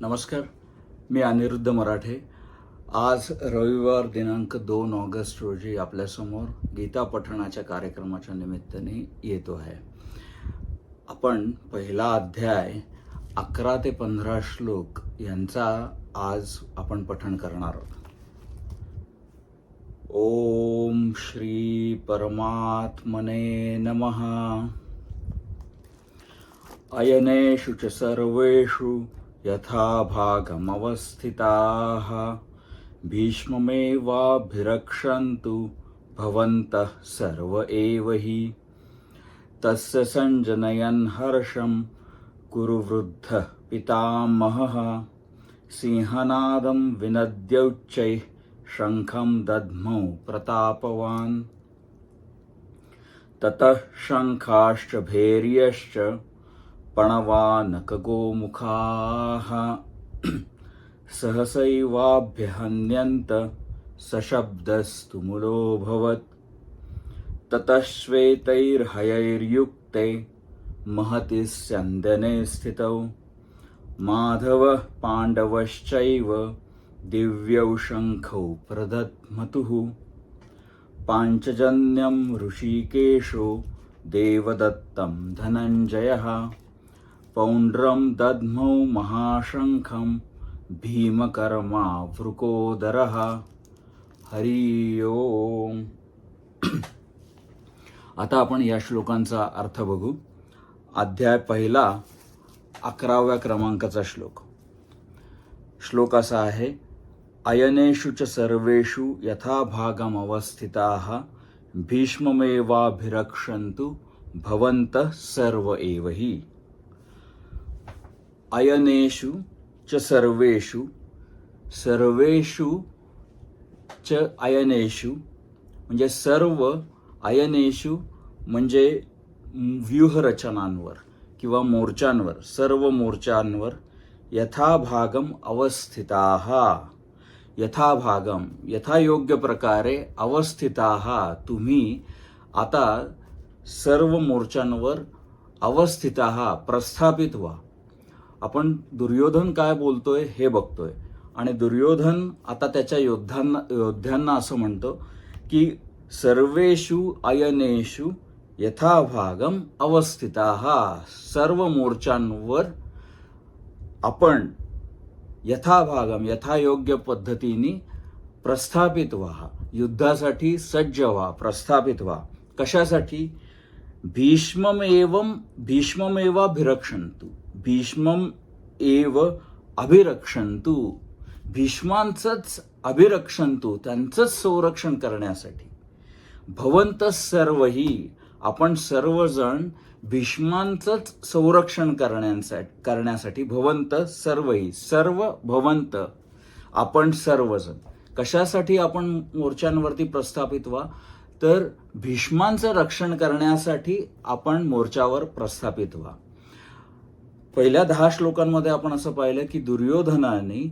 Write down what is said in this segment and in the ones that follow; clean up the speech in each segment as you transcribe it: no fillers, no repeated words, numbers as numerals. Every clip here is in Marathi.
नमस्कार, मी अनिरुद्ध मराठे. आज रविवार दिनांक 2 ऑगस्ट रोजी आपल्यासमोर गीता पठणाच्या कार्यक्रमाच्या निमित्ताने येतो आहे. आपण पहिला अध्याय 11 ते 15 श्लोक यांचा आज आपण पठण करणार आहोत. ओम श्री परमात्मने नमः. अयनेषु च सर्वेषु यथा भागमवस्थिताः भीष्ममेवाभिरक्षन्तु भवन्तः सर्व एव हि. तस्य संजनयन् हर्षं कुरु वृद्धः पितामहः. सिंहनादं विनद्योच्चैः शङ्खं दद्मौ प्रतापवान्. ततः शङ्खाश्च भैर्यश्च पणवानकगोमुखाः सहसैवाभ्यहन्यन्त सशब्दस्तुमुलोऽभवत्. ततः श्वेतैर्हयैर्युक्ते महति स्यन्दने स्थितौ माधवः पाण्डवश्चैव दिव्यौ शङ्खौ प्रदध्मतुः. पाञ्चजन्यं ऋषिकेशो देवदत्तं धनञ्जयः पौण्ड्रं दद्मौ महाशङ्खं भीमकर्मा वृकोदरः. हरि ओम. आता आपण या श्लोकांचा अर्थ बघू. अध्याय पहिला 11व्या क्रमांकाचा श्लोक. श्लोक असा आहे. अयनेषु च सर्वेषु यथा भागम अवस्थिताः भीष्ममेवाभिरक्षन्तु भवन्तः सर्व एव हि. अयनेषु च सर्वेषु, सर्वेषु च अयनेषु म्हणजे सर्व, अयनेषु म्हणजे व्यूहरचनांवर किंवा मोर्चांवर, सर्व मोर्चांवर यथाभागम अवस्थिताः, यथाभागम यथायोग्य प्रकारे अवस्थिताः तुम्ही आता सर्व मोर्चांवर अवस्थिताः प्रस्थापित व्हा. आपण दुर्योधन काय बोलतोय हे बघतोय आणि दुर्योधन आता त्याच्या योद्ध्यांना असं म्हणतो की सर्वेषु अयनेषु यथाभागम अवस्थिताः, सर्व मोर्चांवर आपण यथाभागम यथायोग्य पद्धतीने प्रस्थापित व्हा, युद्धासाठी सज्ज व्हा, प्रस्थापित व्हा. कशासाठी? भीष्ममेवाभिरक्षन्तु, भीष्मम एव अभिरक्षन्तु, भीष्मांचंच अभिरक्षन्तु त्यांचंच संरक्षण करण्यासाठी. भवन्तः सर्वही, आपण सर्वजण भीष्मांचंच संरक्षण करण्यासाठी. भवन्तः सर्वही, सर्व भवन्त आपण सर्वजण. कशासाठी आपण मोर्चांवरती प्रस्थापित व्हा? तर भीष्मांचं रक्षण करण्यासाठी आपण मोर्चावर प्रस्थापित व्हा. पहिल्या 10 श्लोकांमध्ये आपण असं पाहिलं की दुर्योधनाने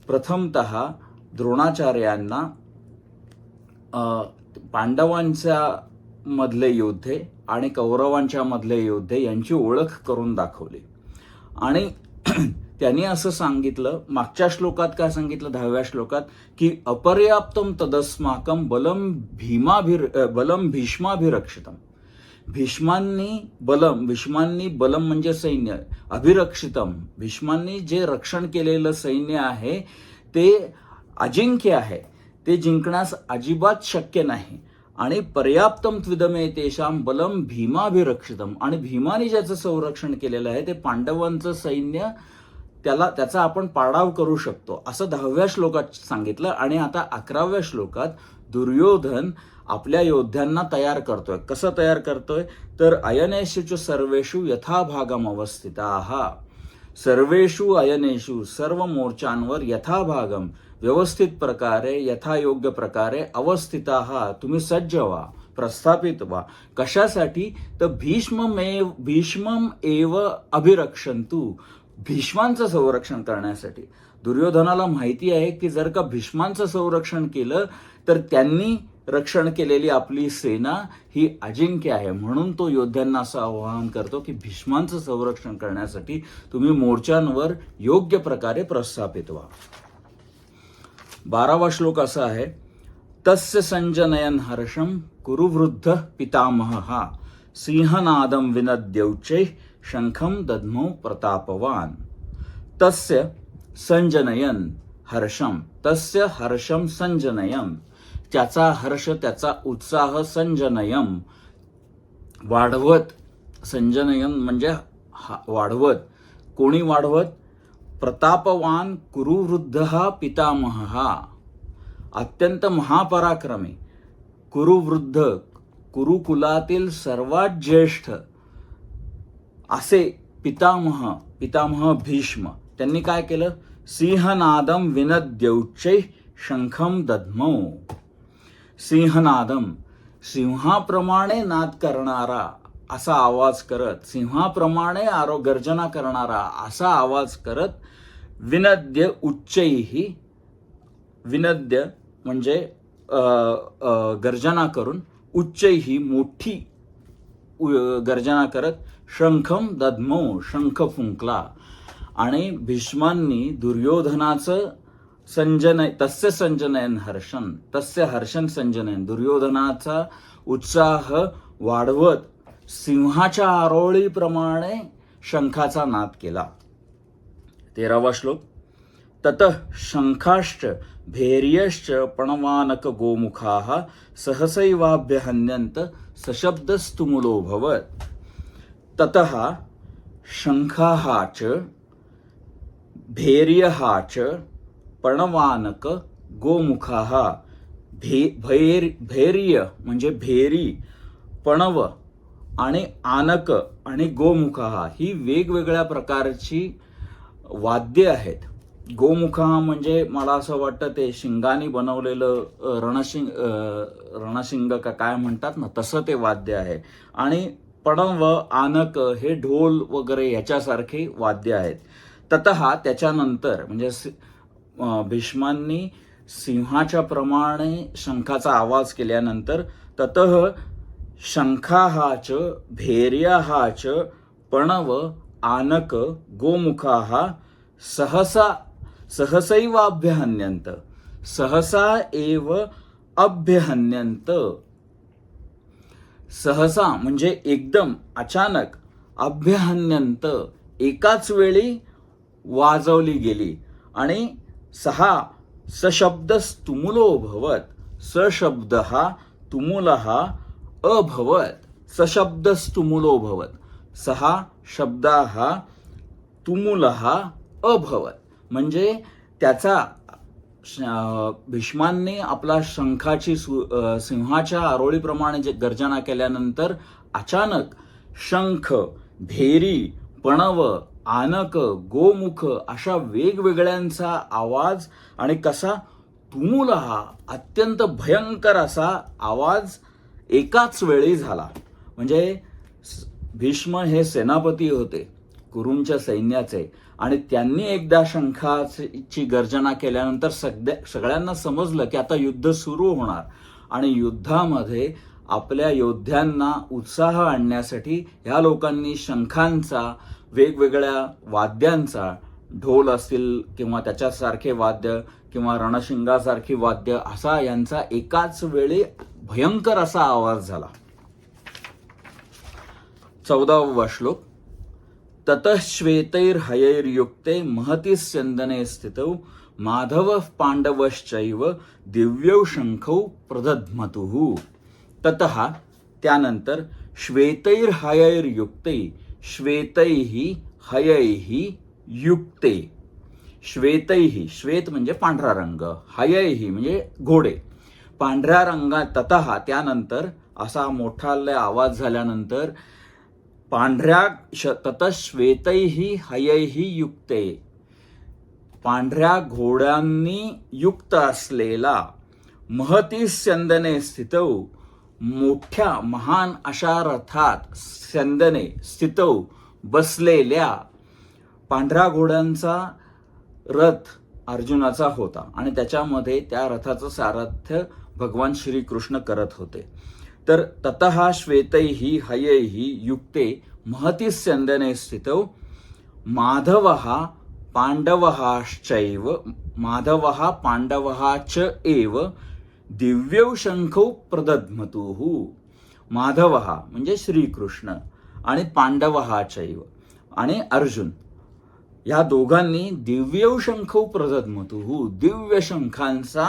प्रथमतः द्रोणाचार्यांना पांडवांच्या मधले योद्धे आणि कौरवांच्या मधले योद्धे यांची ओळख करून दाखवली. आणि त्यांनी असं सांगितलं, मागच्या श्लोकात काय सांगितलं, 10व्या श्लोकात, की अपर्याप्तम तदस्माकं बलम भीष्माभिरक्षितम. भीष्मांनी बलम म्हणजे सैन्य, अभिरक्षितम भीष्मांनी जे रक्षण केलेलं सैन्य आहे ते अजिंक्य आहे, ते जिंकण्यास अजिबात शक्य नाही. आणि पर्याप्तम त्विदमे तेषां बलम भीमाभिरक्षितम, आणि भीमाने ज्याचं संरक्षण केलेलं आहे ते पांडवांचं सैन्य, त्याचा आपण पाडाव करू शकतो, असं 10व्या श्लोकात सांगितलं. आणि आता 11व्या श्लोकात दुर्योधन आपल्या योद्ध्यांना तयार करतोय. कसं तयार करतोय? तर अयनेषु सर्वेषु यथाभागम अवस्थिताः, सर्वेषु अयनेषु सर्व मोर्चांवर यथाभागम व्यवस्थित प्रकारे, यथायोग्य प्रकारे अवस्थिताः तुम्ही सज्ज व्हा, प्रस्थापित व्हा. कशासाठी? तर भीष्मम एव अभिरक्षन्तु, भीष्मांचं संरक्षण करण्यासाठी. दुर्योधनाला माहिती आहे की जर का भीष्मांचं संरक्षण केलं तर त्यांनी रक्षण केलेली आपली सेना ही अजिंक्य आहे. म्हणून तो योद्ध्यांना असं आवाहन करतो की भीष्मांचं संरक्षण करण्यासाठी तुम्ही मोर्चांवर योग्य प्रकारे प्रस्थापित व्हा. 12वा श्लोक असा आहे, तस्य संजनयन हर्षम कुरुवृद्ध पितामहः सिंहनादम विनद्यौच्चैः शंखम दद्मौ प्रतापवान. तस्य संजनयन हर्षम, तस्य हर्षम संजनयम, त्याचा हर्ष त्याचा उत्साह संजनयम वाढवत, संजनयन म्हणजे वाढवत. कोणी वाढवत? प्रतापवान कुरुवृद्ध पितामहः, अत्यंत महापराक्रमी कुरुवृद्ध, कुरुकुलातील सर्वात ज्येष्ठ असे पितामह भीष्म. त्यांनी काय केलं? सिंहनादम विनद्यौच्चैः शंखम दद्मौ. सिंहनादम, सिंहाप्रमाणे नाद करणारा असा आवाज करत, सिंहाप्रमाणे गर्जना करणारा असा आवाज करत, विनद्य उच्चैहि, विनद्य म्हणजे गर्जना करून, उच्चैहि मोठी गर्जना करत, शंखम दद्मौ शंख फुंकला. आणि भीष्मांनी दुर्योधनाचं तस्य संजनयन हर्षण, तस्य हर्षण संजनयन, दुर्योधनाचा उत्साह वाढवत सिंहाच्या आरोळीप्रमाणे शंखाचा नाद केला. 13वा श्लोक, ततः शंखाश्च भैर्यश्च पणवानक गोमुखाः सहसैवाभ्यहन्यन्त सशब्दस्तुमुलोऽभवत्. ततः शंखाः च भैर्यः च पणवानक गोमुखाः. भैर्य म्हणजे भेरी, पणव आणि आनक आणि गोमुखाः ही वेगवेगळ्या प्रकारची वाद्य आहेत. गोमुखा म्हणजे मला असं वाटतं ते शिंगानी बनवलेलं रणशिंग का काय म्हणतात ना, तसं ते वाद्य आहे. आणि पणव, आनक हे ढोल वगैरे ह्याच्यासारखे वाद्य आहेत. ततः त्याच्यानंतर म्हणजे भीष्मांनी सिंहाच्या प्रमाणे शंखाचा आवाज केल्यानंतर, ततः शंखाः च भैर्याः च पणव आनक गोमुखाः सहसैवाभ्यहन्यन्त, सहसा एव अभ्यहन्यन्त. सहसा म्हणजे एकदम, अचानक, अभ्यहन्यन्त एकाच वेळी वाजवली गेली. आणि सशब्दस्तुमुलो भवत, सशब्दः तुमुलः अभवत, सशब्दस्तुमुलो भवत, सहा शब्दाः तुमुलः अभवत. म्हणजे त्याचा भीष्मांनी आपला सिंहाच्या आरोळीप्रमाणे गर्जना केल्यानंतर अचानक शंख, भेरी, पणव, आनक, गोमुख अशा वेगवेगळ्यांचा आवाज आणि कसा तुमुलः अत्यंत भयंकर असा आवाज एकाच वेळी झाला. म्हणजे भीष्म हे सेनापती होते कुरूंच्या सैन्याचे, आणि त्यांनी एकदा शंखाची गर्जना केल्यानंतर सगळ्यांना समजलं की आता युद्ध सुरू होणार. आणि युद्धामध्ये आपल्या योद्ध्यांना उत्साह आणण्यासाठी ह्या लोकांनी शंखांचा, वेगवेगळ्या वाद्यांचा, ढोल असतील किंवा त्याच्यासारखे वाद्य किंवा रणशिंगासारखी वाद्य, असा यांचा एकाच वेळी भयंकर असा आवाज झाला. 14वा श्लोक, ततः श्वेतैर्हयैर्युक्ते महती स्यन्दने स्थितौ माधवः पांडवश्चैव दिव्यौ शंखौ प्रदध्मतुः. ततः त्यानंतर श्वेतैर्हयैर्युक्ते, श्वेतैहि हयैहि युक्ते, श्वेतैहि, श्वेत म्हणजे पांढरा रंग, हयैहि म्हणजे घोडे, पांढऱ्या रंगात. ततः त्यानंतर असा मोठा आवाज झाल्यानंतर ततः श्वेतैहि हयैहि युक्ते, पांढऱ्या घोड्यांनी युक्त असलेला, महती स्यन्दने स्थितौ, मोठ्या महान अशा रथात, स्यन्दने स्थितौ बसलेल्या, पांढऱ्या घोड्यांचा रथ अर्जुनाचा होता आणि त्याच्यामध्ये त्या रथाचं सारथ्य भगवान श्रीकृष्ण करत होते. तर ततः श्वेतैहि हयैहि युक्ते महती स्यंदने स्थितौ माधवः पांडवः च एव दिव्यौ शंखौ प्रदध्मतुः. माधवः म्हणजे श्रीकृष्ण आणि पांडवः चैव आणि अर्जुन या दोघांनी दिव्यौ शंखौ प्रदध्मतुः, दिव्य शंखांचा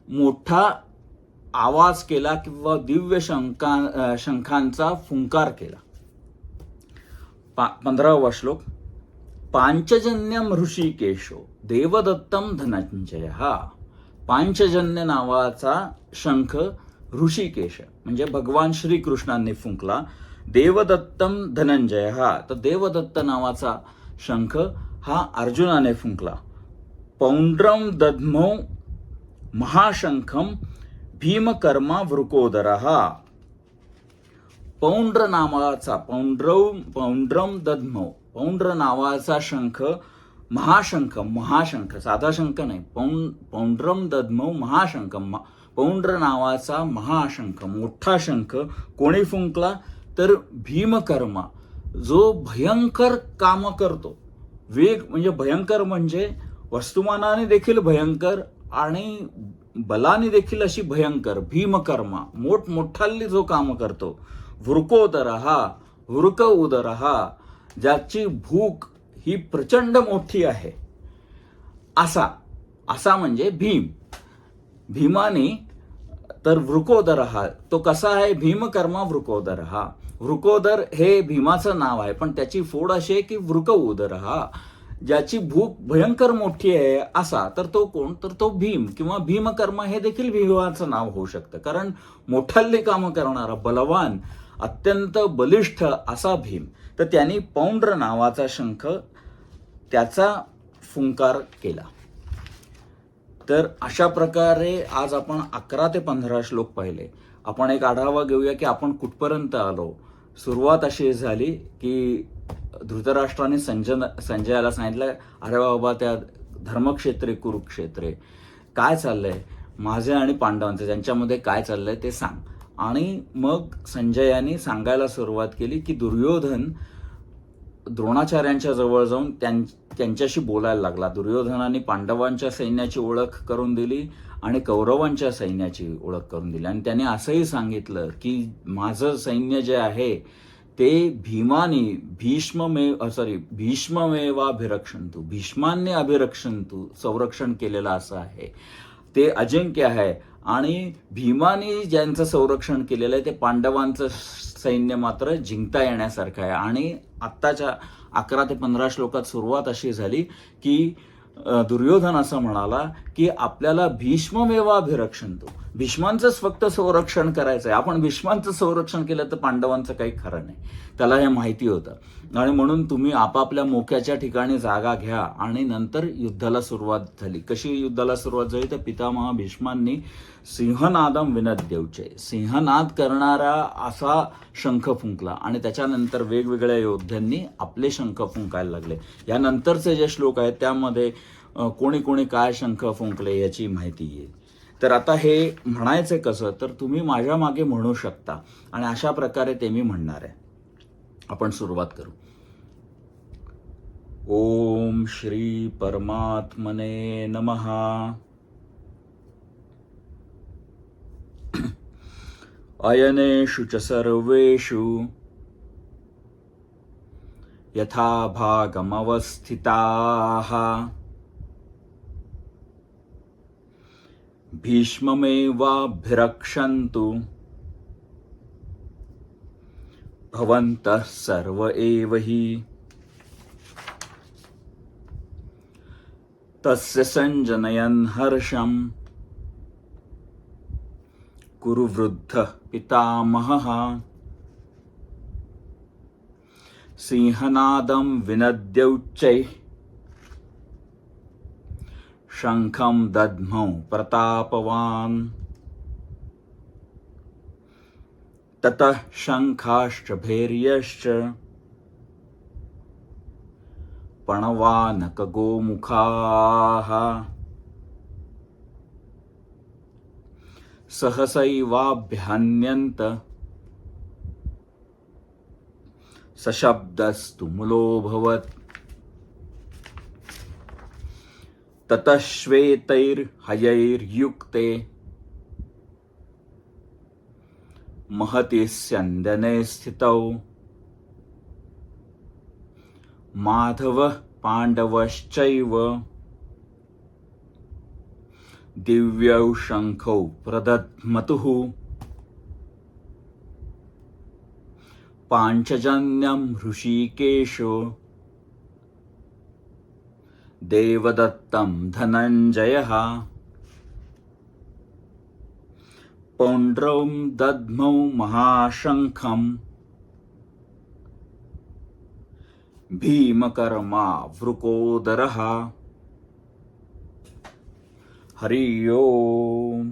मोठा आवाज केला किंवा दिव्य शंखांचा फुंकार केला. 15वा श्लोक. पांचजन्यम ऋषिकेशो देवदत्तम धनंजय. पांचजन्य नावाचा शंख ऋषिकेश म्हणजे भगवान श्रीकृष्णांनी फुंकला. देवदत्तम धनंजय, तर देवदत्त नावाचा शंख हा अर्जुनाने फुंकला. पौंड्रम दध्मौ महाशंखम भीमकर्मा वृकोदरः. पौंड्र नावाचा पौंड्रम दध्मौ, पौंड्र नावाचा शंख महाशंख साधा शंख नाही, पौंड्रम दध्मौ महाशंख, पौंड्र नावाचा महाशंख मोठा शंख कोणी फुंकला तर भीमकर्मा, जो भयंकर काम करतो. वेग म्हणजे भयंकर म्हणजे वस्तुमानाने देखील भयंकर आणि बलाने देखील अशी भयंकर. भीमकर्मा मोठमोठाली जो काम करतो. वृक उदरहा, ज्याची भूक ही प्रचंड मोठी आहे. असा म्हणजे भीम. भीमाने तर वृकोदरहा, तो कसा आहे भीमकर्मा वृकोदरहा. वृकोदर हे भीमाचं नाव आहे, पण त्याची फोड अशी आहे की वृक उदरहा, ज्याची भूक भयंकर मोठी आहे असा. तर तो कोण तर तो भीम किंवा भीमकर्मा हे देखील भीमाचं नाव होऊ शकतं, कारण मोठाली कामं करणारा बलवान अत्यंत बलिष्ठ असा भीम. तर त्यांनी पौंड्र नावाचा शंख त्याचा फुंकार केला. तर अशा प्रकारे आज आपण 11 ते 15 श्लोक पाहिले. आपण एक आढावा घेऊया की आपण कुठपर्यंत आलो. सुरुवात अशी झाली की धृतराष्ट्राने संजयाला सांगितलं, अरे बाबा त्या धर्मक्षेत्रे कुरुक्षेत्रे काय चाललंय, माझे आणि पांडवांचे त्यांच्यामध्ये काय चाललंय ते सांग. आणि मग संजयाने सांगायला सुरुवात केली की दुर्योधन द्रोणाचार्यांच्या जवळ जाऊन त्यांच्याशी बोलायला लागला. दुर्योधनाने पांडवांच्या सैन्याची ओळख करून दिली आणि कौरवांच्या सैन्याची ओळख करून दिली. आणि त्याने असंही सांगितलं की माझं सैन्य जे आहे ते भीष्ममेवाभिरक्षन्तु, भीष्मांनी संरक्षण केलेलं असं आहे. ते अजिंक्य आहे आणि भीमाने ज्यांचं संरक्षण केलेलं आहे ते पांडवांचं सैन्य मात्र जिंकता येण्यासारखं आहे. आणि आत्ताच्या 11 ते 15 श्लोकात सुरुवात अशी झाली की दुर्योधन असं म्हणाला की आपल्याला भीष्ममेवाभिरक्षन्तु, भीष्मांचंच फक्त संरक्षण करायचं आहे. आपण भीष्मांचं संरक्षण केलं तर पांडवांचं काही खरं नाही. त्याला हे माहिती होतं आणि म्हणून तुम्ही आपापल्या मोक्याच्या ठिकाणी जागा घ्या. आणि नंतर युद्धाला सुरुवात झाली. कशी युद्धाला सुरुवात झाली तर पितामह भीष्मांनी सिंहनादम विनद्यौचे, सिंहनाद करणारा असा शंख फुंकला आणि त्याच्यानंतर वेगवेगळ्या योद्ध्यांनी आपले शंख फुंकायला लागले. यानंतरचे जे श्लोक आहेत त्यामध्ये कोणी कोणी काय शंख फुंकले याची माहिती येईल. तर आता हे म्हणायचं कसं तर तुम्ही माझ्या मागे म्हणू शकता आणि अशा प्रकारे ते मी म्हणणार आहे. आपण सुरुवात करू. ओम श्री परमात्मने नमः. अयनेषु च सर्वेषु यथा भागमवस्थिताः भीष्ममेवाभिरक्षन्तु भवन्तः सर्व एव हि. तस्य संजनयन् हर्षम् कुरु वृद्धः पितामहः. सिंहनादं विनद्यौच्चैः शंखं दध्मौ प्रतापवान्. ततः शंखाश्च भैर्यश्च पणवानकगोमुखाः. सहसैवाभ्यान्यन्त सशब्दस्तु मूलोऽभवत् ततः श्वेतैर्हयैर्युक्ते महति स्यन्दने स्थितौ माधवः पाण्डवश्चैव दिव्यौ शङ्खौ प्रदध्मतुः पाञ्चजन्यं ऋषिकेशो देवदत्तं धनञ्जयः पौण्ड्रं दद्मौ महाशङ्खं भीमकर्मा वृकोदरः। हरि ओम।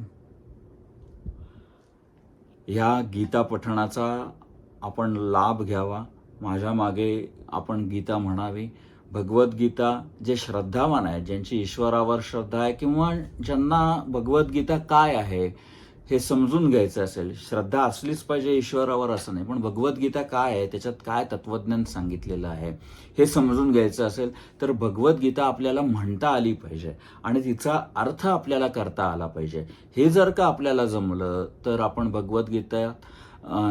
या गीता पठणाचा आपण लाभ घ्यावा, माझ्या मागे आपण गीता म्हणावी। भगवद्गीता जे श्रद्धावान आहे, ज्यांची ईश्वरावर श्रद्धा आहे किंवा ज्यांना भगवद्गीता काय आहे हे समजून घ्यायचं असेल, श्रद्धा असलीच पाहिजे ईश्वरावर असं नाही, पण भगवद्गीता काय आहे, त्याच्यात काय तत्वज्ञान सांगितलेलं आहे हे समजून घ्यायचं असेल तर भगवद्गीता आपल्याला म्हणता आली पाहिजे आणि तिचा अर्थ आपल्याला करता आला पाहिजे। हे जर का आपल्याला जमलं तर आपण भगवद्गीता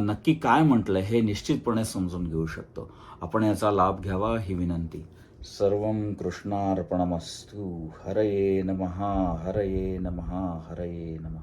नक्की काय म्हटलंय हे निश्चितपणे समजून घेऊ शकतो। आपण याचा लाभ घ्यावा ही विनंती। सर्वं कृष्णार्पणमस्तु। हरये नमः, हरये नमः, हरये नमः।